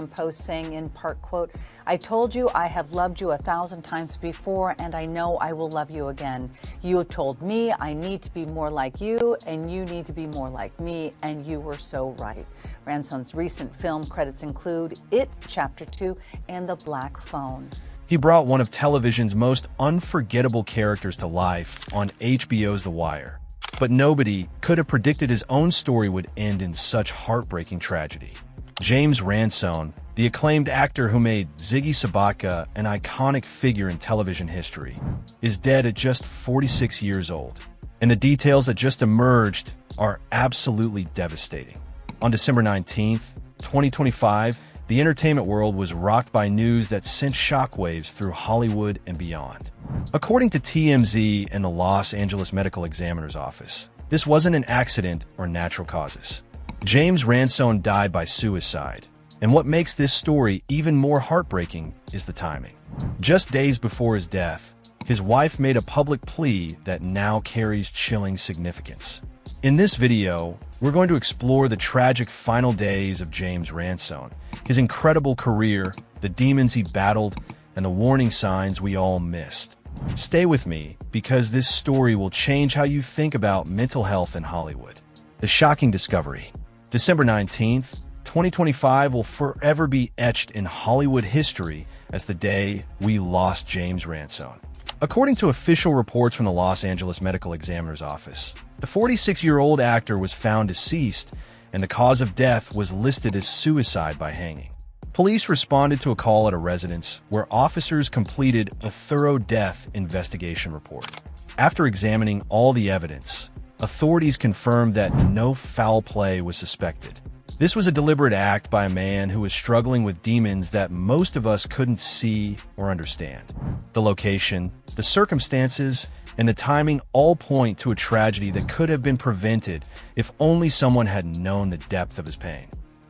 post saying in part, quote, "I told you I have loved you 1,000 times before, and I know I will love you again. You have told me I need to be more like you, and you need to be more like me, and you were so right." Ransone's recent film credits include It, Chapter 2, and The Black Phone. He brought one of television's most unforgettable characters to life on HBO's The Wire. But nobody could have predicted his own story would end in such heartbreaking tragedy. James Ransone, the acclaimed actor who made Ziggy Sobotka an iconic figure in television history, is dead at just 46 years old. And the details that just emerged are absolutely devastating. On December 19th, 2025, the entertainment world was rocked by news that sent shockwaves through Hollywood and beyond. According to TMZ and the Los Angeles Medical Examiner's Office, this wasn't an accident or natural causes. James Ransone died by suicide, and what makes this story even more heartbreaking is the timing. Just days before his death, his wife made a public plea that now carries chilling significance. In this video, we're going to explore the tragic final days of James Ransone, his incredible career, the demons he battled, and the warning signs we all missed. Stay with me, because this story will change how you think about mental health in Hollywood. The shocking discovery. December 19th, 2025 will forever be etched in Hollywood history as the day we lost James Ransone. According to official reports from the Los Angeles Medical Examiner's Office, the 46-year-old actor was found deceased, and the cause of death was listed as suicide by hanging. Police responded to a call at a residence where officers completed a thorough death investigation report. After examining all the evidence, authorities confirmed that no foul play was suspected. This was a deliberate act by a man who was struggling with demons that most of us couldn't see or understand. The location, the circumstances, and the timing all point to a tragedy that could have been prevented if only someone had known the depth of his pain.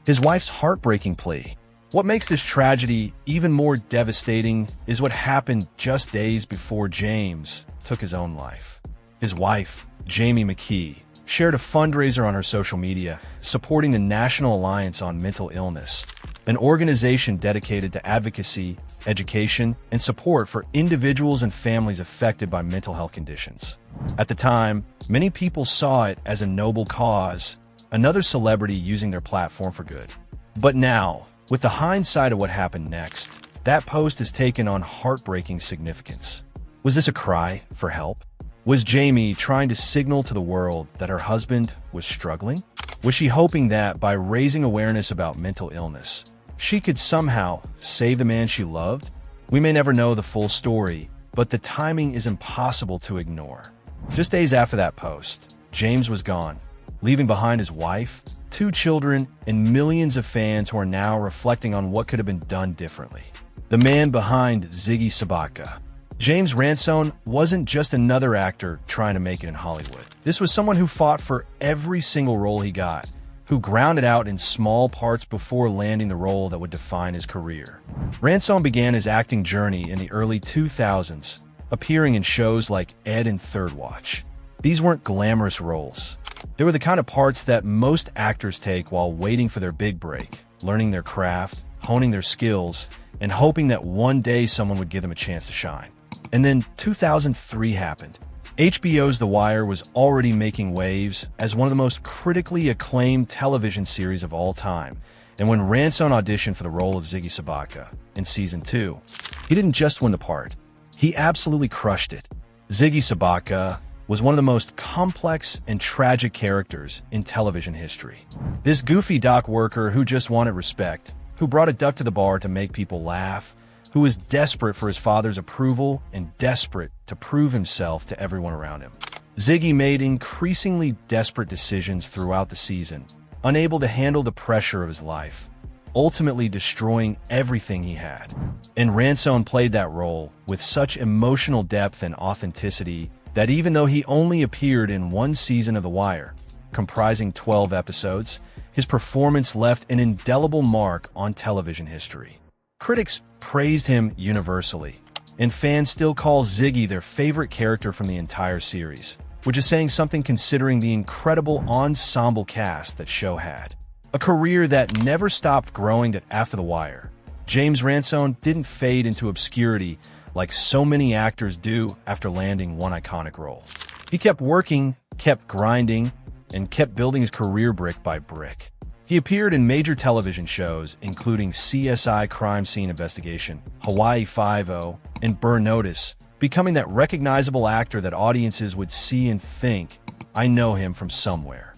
His wife's heartbreaking plea. What makes this tragedy even more devastating is what happened just days before James took his own life. His wife, Jamie McKee, shared a fundraiser on her social media supporting the National Alliance on Mental Illness, an organization dedicated to advocacy, education, and support for individuals and families affected by mental health conditions. At the time, many people saw it as a noble cause, another celebrity using their platform for good. But now, with the hindsight of what happened next, that post has taken on heartbreaking significance. Was this a cry for help? Was Jamie trying to signal to the world that her husband was struggling? Was she hoping that by raising awareness about mental illness, she could somehow save the man she loved? We may never know the full story, but the timing is impossible to ignore. Just days after that post, James was gone, leaving behind his wife, 2 children, and millions of fans who are now reflecting on what could have been done differently. The man behind Ziggy Sobotka. James Ransone wasn't just another actor trying to make it in Hollywood. This was someone who fought for every single role he got, who grounded out in small parts before landing the role that would define his career. Ransone began his acting journey in the early 2000s, appearing in shows like Ed and Third Watch. These weren't glamorous roles. They were the kind of parts that most actors take while waiting for their big break, learning their craft, honing their skills, and hoping that one day someone would give them a chance to shine. And then 2003 happened. HBO's The Wire was already making waves as one of the most critically acclaimed television series of all time. And when Ransone auditioned for the role of Ziggy Sobotka in Season 2, he didn't just win the part, he absolutely crushed it. Ziggy Sobotka was one of the most complex and tragic characters in television history. This goofy dock worker who just wanted respect, who brought a duck to the bar to make people laugh, who was desperate for his father's approval and desperate to prove himself to everyone around him. Ziggy made increasingly desperate decisions throughout the season, unable to handle the pressure of his life, ultimately destroying everything he had. And Ransone played that role with such emotional depth and authenticity that even though he only appeared in one season of The Wire, comprising 12 episodes, his performance left an indelible mark on television history. Critics praised him universally, and fans still call Ziggy their favorite character from the entire series, which is saying something considering the incredible ensemble cast that show had. a career that never stopped growing after The Wire. James Ransone didn't fade into obscurity like so many actors do after landing one iconic role. He kept working, kept grinding, and kept building his career brick by brick. He appeared in major television shows, including CSI Crime Scene Investigation, Hawaii Five-0, and Burn Notice, becoming that recognizable actor that audiences would see and think, "I know him from somewhere."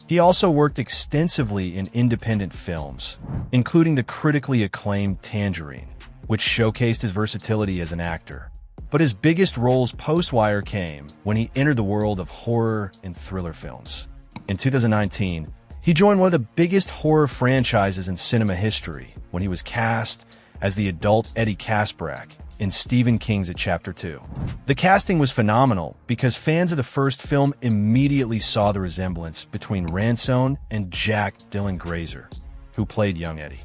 He also worked extensively in independent films, including the critically acclaimed Tangerine, which showcased his versatility as an actor. But his biggest roles post-Wire came when he entered the world of horror and thriller films. In 2019, he joined one of the biggest horror franchises in cinema history when he was cast as the adult Eddie Kaspbrak in Stephen King's It Chapter 2. The casting was phenomenal because fans of the first film immediately saw the resemblance between Ransone and Jack Dylan Grazer, who played young Eddie.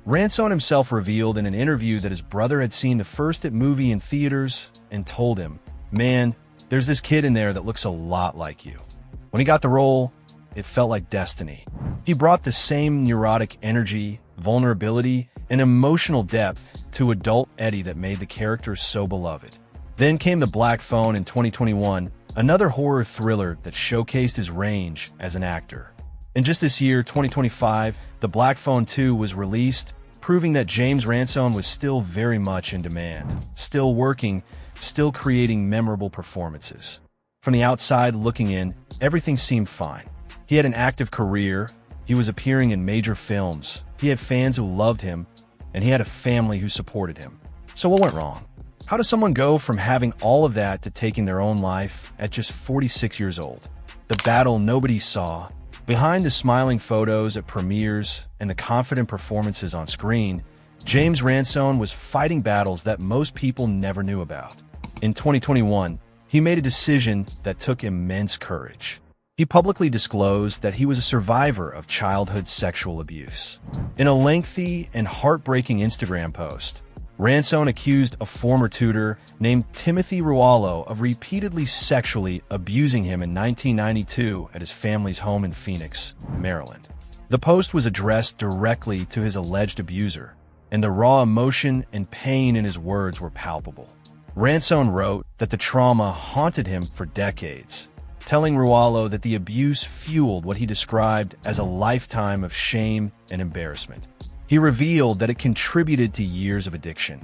Ransone himself revealed in an interview that his brother had seen the first movie in theaters and told him, "Man, there's this kid in there that looks a lot like you." When he got the role, it felt like destiny. He brought the same neurotic energy, vulnerability, and emotional depth to adult Eddie that made the character so beloved. Then came The Black Phone in 2021, another horror thriller that showcased his range as an actor. And just this year, 2025, The Black Phone 2 was released, proving that James Ransone was still very much in demand, still working, still creating memorable performances. From the outside looking in, everything seemed fine. He had an active career, he was appearing in major films, he had fans who loved him, and he had a family who supported him. So what went wrong? How does someone go from having all of that to taking their own life at just 46 years old? The battle nobody saw, behind the smiling photos at premieres and the confident performances on screen, James Ransone was fighting battles that most people never knew about. In 2021, he made a decision that took immense courage. He publicly disclosed that he was a survivor of childhood sexual abuse. In a lengthy and heartbreaking Instagram post, Ransone accused a former tutor named Timothy Rualo of repeatedly sexually abusing him in 1992 at his family's home in Phoenix, Maryland. The post was addressed directly to his alleged abuser, and the raw emotion and pain in his words were palpable. Ransone wrote that the trauma haunted him for decades, telling Rualo that the abuse fueled what he described as a lifetime of shame and embarrassment. He revealed that it contributed to years of addiction,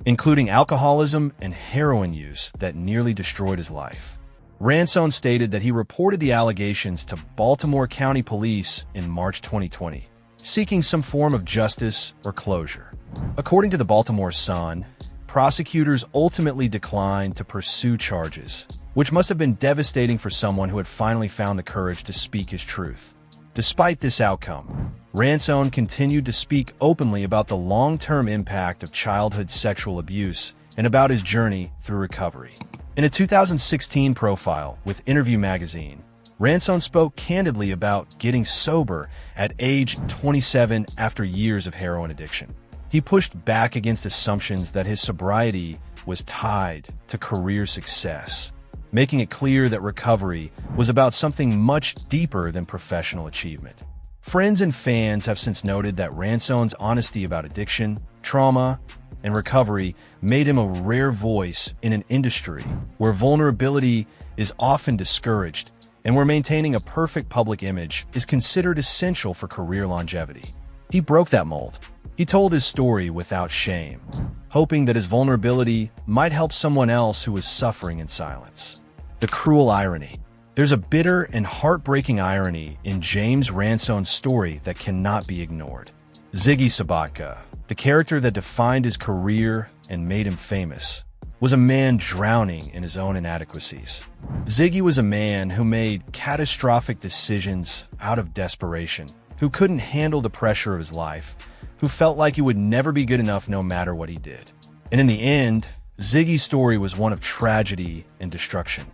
including alcoholism and heroin use that nearly destroyed his life. Ransone stated that he reported the allegations to Baltimore County Police in March 2020, seeking some form of justice or closure. According to the Baltimore Sun, prosecutors ultimately declined to pursue charges, which must have been devastating for someone who had finally found the courage to speak his truth. Despite this outcome, Ransone continued to speak openly about the long-term impact of childhood sexual abuse and about his journey through recovery. In a 2016 profile with Interview magazine, Ransone spoke candidly about getting sober at age 27 after years of heroin addiction. He pushed back against assumptions that his sobriety was tied to career success, making it clear that recovery was about something much deeper than professional achievement. Friends and fans have since noted that Ransone's honesty about addiction, trauma, and recovery made him a rare voice in an industry where vulnerability is often discouraged and where maintaining a perfect public image is considered essential for career longevity. He broke that mold. He told his story without shame, hoping that his vulnerability might help someone else who was suffering in silence. The cruel irony. There's a bitter and heartbreaking irony in James Ransone's story that cannot be ignored. Ziggy Sobotka, the character that defined his career and made him famous, was a man drowning in his own inadequacies. Ziggy was a man who made catastrophic decisions out of desperation, who couldn't handle the pressure of his life, who felt like he would never be good enough no matter what he did. And in the end, Ziggy's story was one of tragedy and destruction.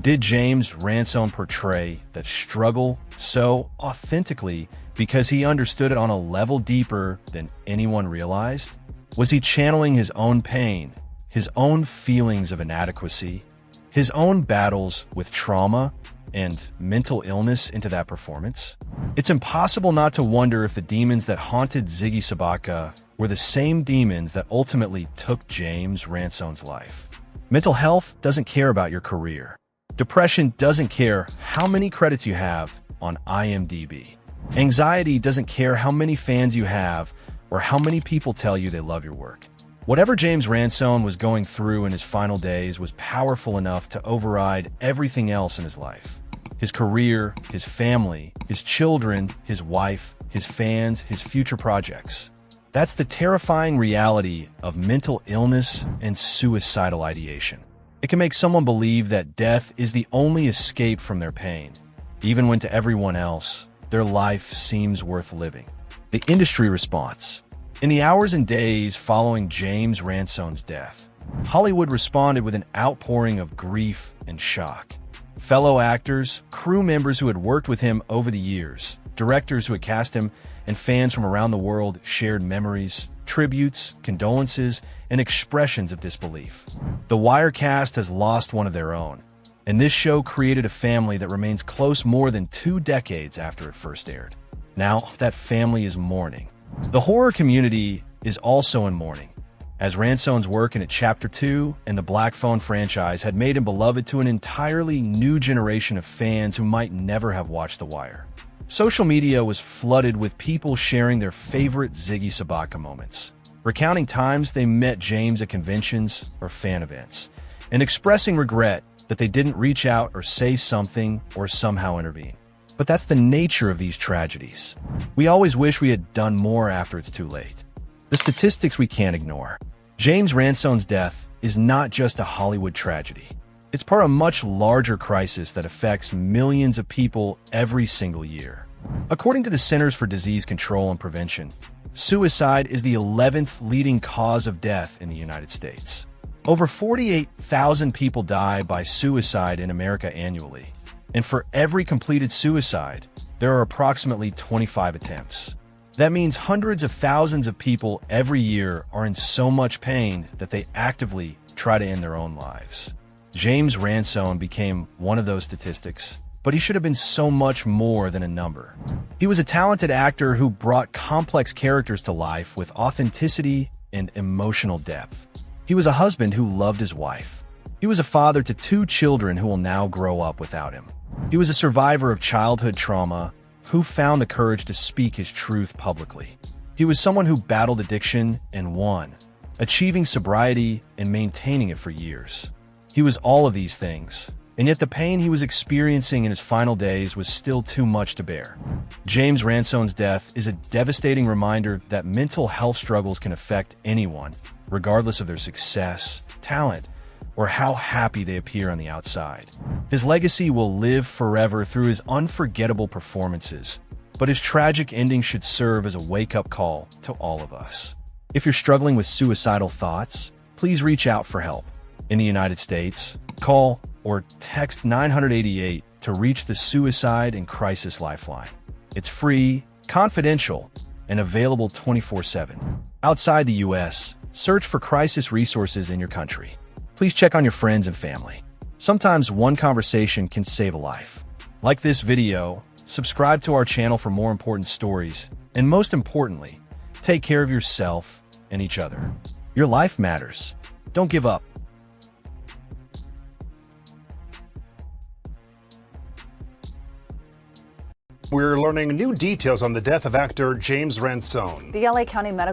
Did James Ransone portray that struggle so authentically because he understood it on a level deeper than anyone realized? Was he channeling his own pain, his own feelings of inadequacy, his own battles with trauma, and mental illness into that performance? It's impossible not to wonder if the demons that haunted Ziggy Sobotka were the same demons that ultimately took James Ransone's life. Mental health doesn't care about your career. Depression doesn't care how many credits you have on IMDb. Anxiety doesn't care how many fans you have or how many people tell you they love your work. Whatever James Ransone was going through in his final days was powerful enough to override everything else in his life. His career, his family, his children, his wife, his fans, his future projects. That's the terrifying reality of mental illness and suicidal ideation. It can make someone believe that death is the only escape from their pain, even when to everyone else, their life seems worth living. The industry response. In the hours and days following James Ransone's death, Hollywood responded with an outpouring of grief and shock. Fellow actors, crew members who had worked with him over the years, directors who had cast him, and fans from around the world shared memories, tributes, condolences, and expressions of disbelief. The Wire cast has lost one of their own, and this show created a family that remains close more than 2 decades after it first aired. Now, that family is mourning. The horror community is also in mourning, as Ransone's work in Chapter 2 and the Black Phone franchise had made him beloved to an entirely new generation of fans who might never have watched The Wire. Social media was flooded with people sharing their favorite Ziggy Sobotka moments, recounting times they met James at conventions or fan events, and expressing regret that they didn't reach out or say something or somehow intervene. But that's the nature of these tragedies. We always wish we had done more after it's too late. The statistics we can't ignore. James Ransone's death is not just a Hollywood tragedy. It's part of a much larger crisis that affects millions of people every single year. According to the Centers for Disease Control and Prevention, suicide is the 11th leading cause of death in the United States. Over 48,000 people die by suicide in America annually, and for every completed suicide, there are approximately 25 attempts. That means hundreds of thousands of people every year are in so much pain that they actively try to end their own lives. James Ransone became one of those statistics, but he should have been so much more than a number. He was a talented actor who brought complex characters to life with authenticity and emotional depth. He was a husband who loved his wife. He was a father to 2 children who will now grow up without him. He was a survivor of childhood trauma who found the courage to speak his truth publicly. He was someone who battled addiction and won, achieving sobriety and maintaining it for years. He was all of these things, and yet the pain he was experiencing in his final days was still too much to bear. James Ransone's death is a devastating reminder that mental health struggles can affect anyone, regardless of their success, talent, or how happy they appear on the outside. His legacy will live forever through his unforgettable performances, but his tragic ending should serve as a wake-up call to all of us. If you're struggling with suicidal thoughts, please reach out for help. In the United States, call or text 988 to reach the Suicide and Crisis Lifeline. It's free, confidential, and available 24/7. Outside the U.S., search for crisis resources in your country. Please check on your friends and family. Sometimes one conversation can save a life. Like this video, subscribe to our channel for more important stories, and most importantly, take care of yourself and each other. Your life matters. Don't give up. We're learning new details on the death of actor James Ransone. The LA County Medical